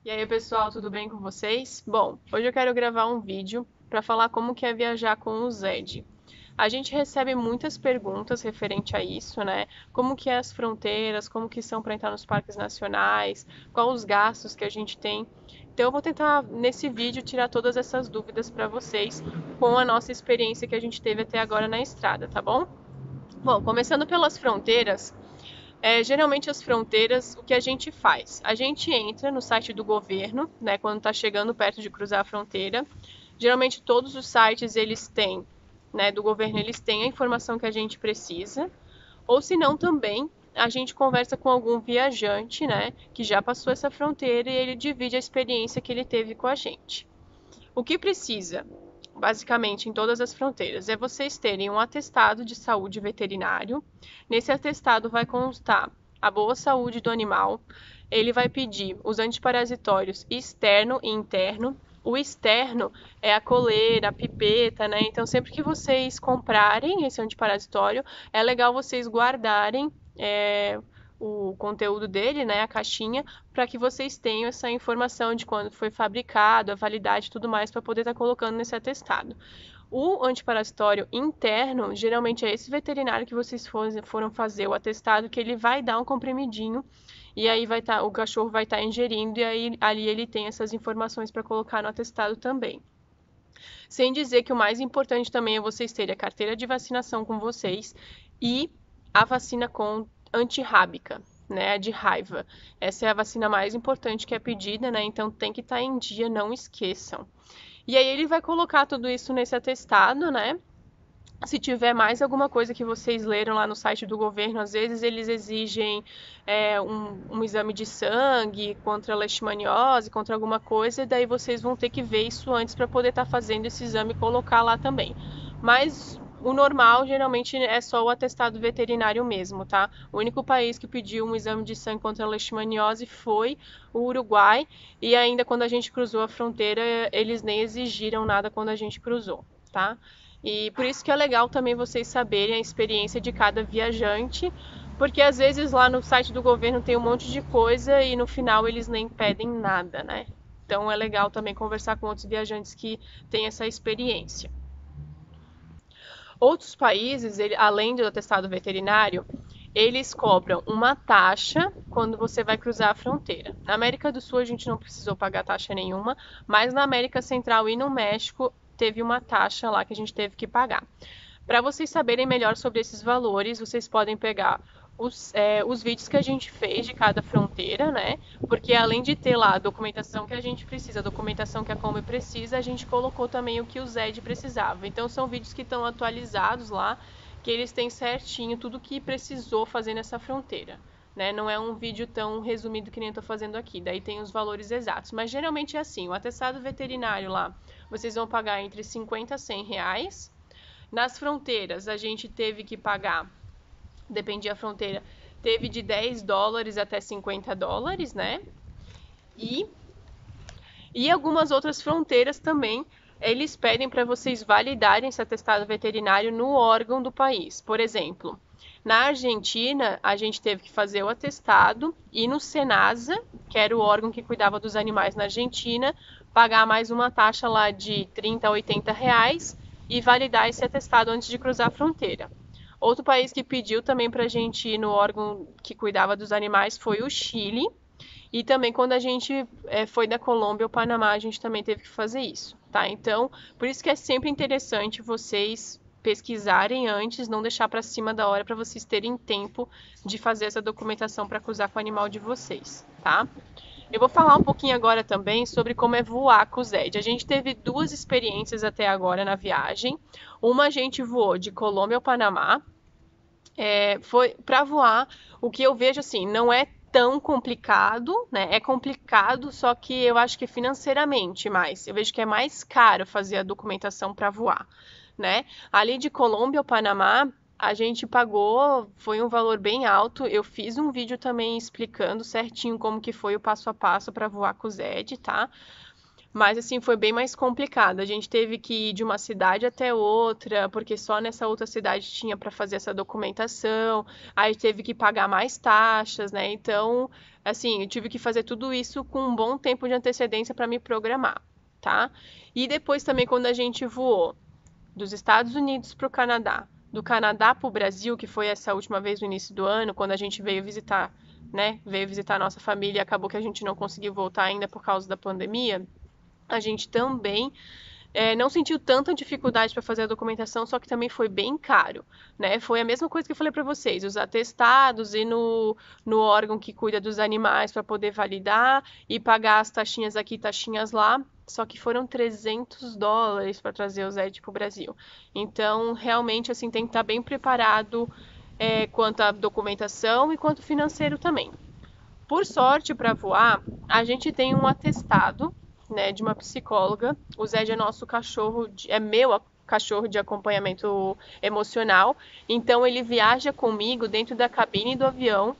E aí, pessoal, tudo bem com vocês? Bom, hoje eu quero gravar um vídeo para falar como que é viajar com o Zed. A gente recebe muitas perguntas referente a isso, né? Como que é as fronteiras, como que são para entrar nos parques nacionais, quais os gastos que a gente tem. Então eu vou tentar nesse vídeo tirar todas essas dúvidas para vocês com a nossa experiência que a gente teve até agora na estrada, tá bom? Bom, começando pelas fronteiras, geralmente as fronteiras, o que a gente faz? A gente entra no site do governo, né, quando está chegando perto de cruzar a fronteira. Geralmente todos os sites eles têm, né, do governo eles têm a informação que a gente precisa. Ou se não também a gente conversa com algum viajante, né, que já passou essa fronteira e ele divide a experiência que ele teve com a gente. O que precisa, basicamente, em todas as fronteiras, é vocês terem um atestado de saúde veterinário. Nesse atestado vai constar a boa saúde do animal. Ele vai pedir os antiparasitórios externo e interno. O externo é a coleira, a pipeta, né? Então, sempre que vocês comprarem esse antiparasitório, é legal vocês guardarem o conteúdo dele, né, a caixinha, para que vocês tenham essa informação de quando foi fabricado, a validade e tudo mais, para poder estar colocando nesse atestado. O antiparasitório interno, geralmente é esse veterinário que vocês foram fazer o atestado, que ele vai dar um comprimidinho e aí o cachorro vai estar ingerindo e aí ali ele tem essas informações para colocar no atestado também. Sem dizer que o mais importante também é vocês terem a carteira de vacinação com vocês e a vacina antirrábica, né, a de raiva. Essa é a vacina mais importante que é pedida, né? Então tem que estar em dia, não esqueçam. E aí ele vai colocar tudo isso nesse atestado, né? Se tiver mais alguma coisa que vocês leram lá no site do governo, às vezes eles exigem um exame de sangue contra a leishmaniose, contra alguma coisa, e daí vocês vão ter que ver isso antes para poder estar fazendo esse exame e colocar lá também. Mas o normal geralmente é só o atestado veterinário mesmo, tá? O único país que pediu um exame de sangue contra a leishmaniose foi o Uruguai, e ainda quando a gente cruzou a fronteira, eles nem exigiram nada quando a gente cruzou, tá? E por isso que é legal também vocês saberem a experiência de cada viajante, porque às vezes lá no site do governo tem um monte de coisa e no final eles nem pedem nada, né? Então é legal também conversar com outros viajantes que têm essa experiência. Outros países, além do atestado veterinário, eles cobram uma taxa quando você vai cruzar a fronteira. Na América do Sul a gente não precisou pagar taxa nenhuma, mas na América Central e no México teve uma taxa lá que a gente teve que pagar. Para vocês saberem melhor sobre esses valores, vocês podem pegar os vídeos que a gente fez de cada fronteira, né? Porque além de ter lá a documentação que a gente precisa, a documentação que a Kombi precisa, a gente colocou também o que o Zed precisava. Então são vídeos que estão atualizados lá, que eles têm certinho tudo que precisou fazer nessa fronteira. Né? Não é um vídeo tão resumido que nem eu estou fazendo aqui, daí tem os valores exatos. Mas geralmente é assim, o atestado veterinário lá, vocês vão pagar entre 50 a 100 reais. Nas fronteiras, a gente teve que pagar, dependia da fronteira, teve de 10 dólares até 50 dólares, né? E algumas outras fronteiras também, eles pedem para vocês validarem esse atestado veterinário no órgão do país. Por exemplo, na Argentina, a gente teve que fazer o atestado e no Senasa, que era o órgão que cuidava dos animais na Argentina, pagar mais uma taxa lá de 30 a 80 reais e validar esse atestado antes de cruzar a fronteira. Outro país que pediu também para a gente ir no órgão que cuidava dos animais foi o Chile. E também quando a gente foi da Colômbia ao Panamá, a gente também teve que fazer isso, tá? Então, por isso que é sempre interessante vocês pesquisarem antes, não deixar para cima da hora para vocês terem tempo de fazer essa documentação para cruzar com o animal de vocês, tá? Eu vou falar um pouquinho agora também sobre como é voar com o Zed. A gente teve duas experiências até agora na viagem. Uma a gente voou de Colômbia ao Panamá. Foi para voar, o que eu vejo assim, não é tão complicado, né? É complicado, só que eu acho que financeiramente mais. Eu vejo que é mais caro fazer a documentação para voar, né? Ali de Colômbia ao Panamá, a gente pagou, foi um valor bem alto. Eu fiz um vídeo também explicando certinho como que foi o passo a passo para voar com o Zed, tá? Mas assim, foi bem mais complicado. A gente teve que ir de uma cidade até outra, porque só nessa outra cidade tinha para fazer essa documentação. Aí teve que pagar mais taxas, né? Então, assim, eu tive que fazer tudo isso com um bom tempo de antecedência para me programar, tá? E depois também quando a gente voou dos Estados Unidos para o Canadá, do Canadá para o Brasil, que foi essa última vez no início do ano, quando a gente veio visitar, né? Veio visitar a nossa família e acabou que a gente não conseguiu voltar ainda por causa da pandemia. A gente também não sentiu tanta dificuldade para fazer a documentação, só que também foi bem caro, né? Foi a mesma coisa que eu falei para vocês, os atestados e no órgão que cuida dos animais para poder validar e pagar as taxinhas aqui, taxinhas lá. Só que foram $300 para trazer o Zed para o Brasil. Então, realmente, assim, tem que estar bem preparado quanto à documentação e quanto financeiro também. Por sorte, para voar, a gente tem um atestado, né, de uma psicóloga. O Zed é nosso cachorro, é meu cachorro de acompanhamento emocional. Então ele viaja comigo dentro da cabine do avião,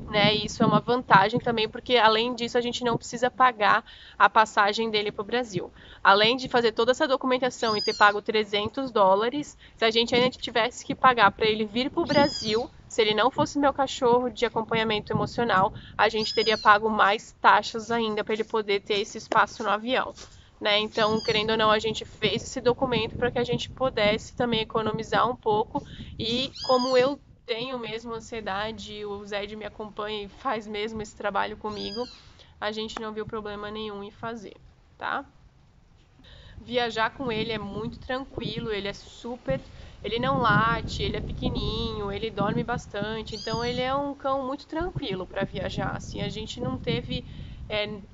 né? E isso é uma vantagem também, porque além disso a gente não precisa pagar a passagem dele para o Brasil. Além de fazer toda essa documentação e ter pago $300, se a gente ainda tivesse que pagar para ele vir para o Brasil, se ele não fosse meu cachorro de acompanhamento emocional, a gente teria pago mais taxas ainda para ele poder ter esse espaço no avião. Né? Então, querendo ou não, a gente fez esse documento para que a gente pudesse também economizar um pouco. E como eu tenho mesmo ansiedade, o Zed me acompanha e faz mesmo esse trabalho comigo, a gente não viu problema nenhum em fazer, tá? Viajar com ele é muito tranquilo, ele é super, ele não late, ele é pequenininho, ele dorme bastante, então ele é um cão muito tranquilo para viajar. Assim, a gente não teve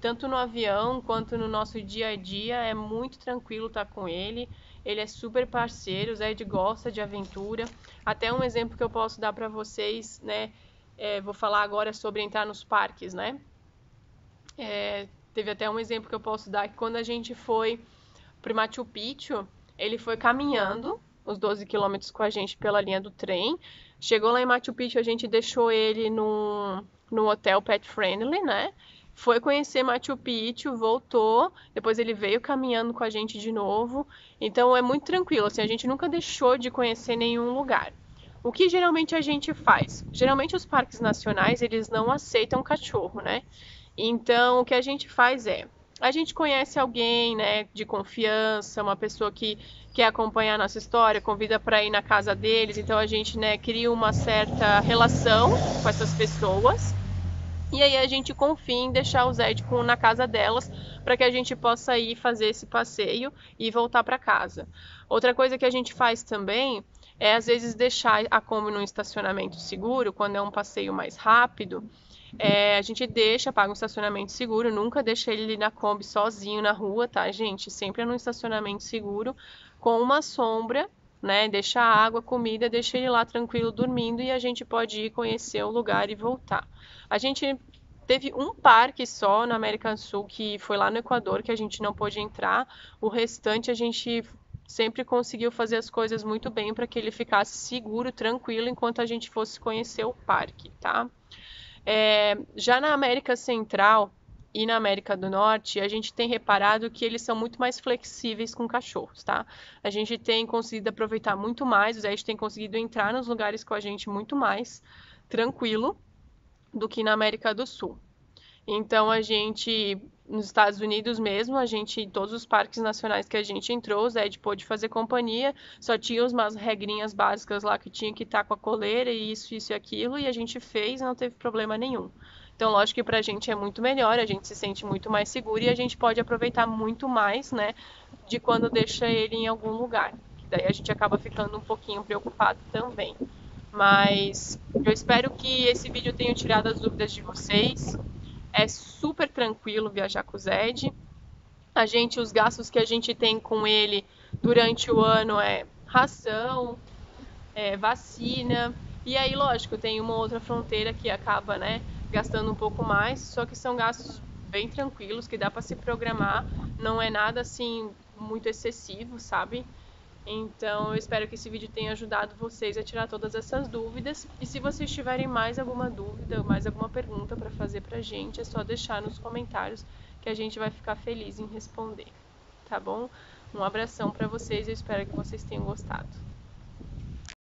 tanto no avião quanto no nosso dia a dia, é muito tranquilo estar com ele. Ele é super parceiro, o Zed gosta de aventura. Até um exemplo que eu posso dar para vocês, né? Vou falar agora sobre entrar nos parques, né? Teve até um exemplo que eu posso dar que quando a gente foi para Machu Picchu, ele foi caminhando os 12 quilômetros com a gente pela linha do trem. Chegou lá em Machu Picchu, a gente deixou ele num hotel pet friendly, né? Foi conhecer Machu Picchu, voltou, depois ele veio caminhando com a gente de novo. Então é muito tranquilo, assim, a gente nunca deixou de conhecer nenhum lugar. O que geralmente a gente faz? Geralmente os parques nacionais, eles não aceitam cachorro, né? Então o que a gente faz a gente conhece alguém, né, de confiança, uma pessoa que quer acompanhar a nossa história, convida para ir na casa deles, então a gente, né, cria uma certa relação com essas pessoas. E aí a gente confia em deixar o Zed na casa delas para que a gente possa ir fazer esse passeio e voltar para casa. Outra coisa que a gente faz também é às vezes deixar a Kombi num estacionamento seguro, quando é um passeio mais rápido. A gente deixa, paga um estacionamento seguro, nunca deixa ele na Kombi sozinho na rua, tá, gente? Sempre é num estacionamento seguro, com uma sombra, né? Deixa água, comida, deixa ele lá tranquilo dormindo e a gente pode ir conhecer o lugar e voltar. A gente teve um parque só na América do Sul, que foi lá no Equador, que a gente não pôde entrar. O restante a gente sempre conseguiu fazer as coisas muito bem para que ele ficasse seguro, tranquilo, enquanto a gente fosse conhecer o parque, tá? Já na América Central e na América do Norte, a gente tem reparado que eles são muito mais flexíveis com cachorros, tá? A gente tem conseguido aproveitar muito mais, a gente tem conseguido entrar nos lugares com a gente muito mais tranquilo do que na América do Sul. Então a gente, nos Estados Unidos mesmo, a gente, em todos os parques nacionais que a gente entrou, o Zed pôde fazer companhia, só tinha umas regrinhas básicas lá que tinha que estar com a coleira e isso e aquilo, e a gente fez e não teve problema nenhum. Então, lógico que pra gente é muito melhor, a gente se sente muito mais seguro e a gente pode aproveitar muito mais, né, de quando deixa ele em algum lugar. Daí a gente acaba ficando um pouquinho preocupado também. Mas eu espero que esse vídeo tenha tirado as dúvidas de vocês. É super tranquilo viajar com o Zed. Os gastos que a gente tem com ele durante o ano é ração, vacina. E aí, lógico, tem uma outra fronteira que acaba, né, gastando um pouco mais, só que são gastos bem tranquilos, que dá para se programar. Não é nada assim muito excessivo, sabe? Então, eu espero que esse vídeo tenha ajudado vocês a tirar todas essas dúvidas. E se vocês tiverem mais alguma dúvida, mais alguma pergunta para fazer pra gente, é só deixar nos comentários que a gente vai ficar feliz em responder, tá bom? Um abração para vocês, eu espero que vocês tenham gostado.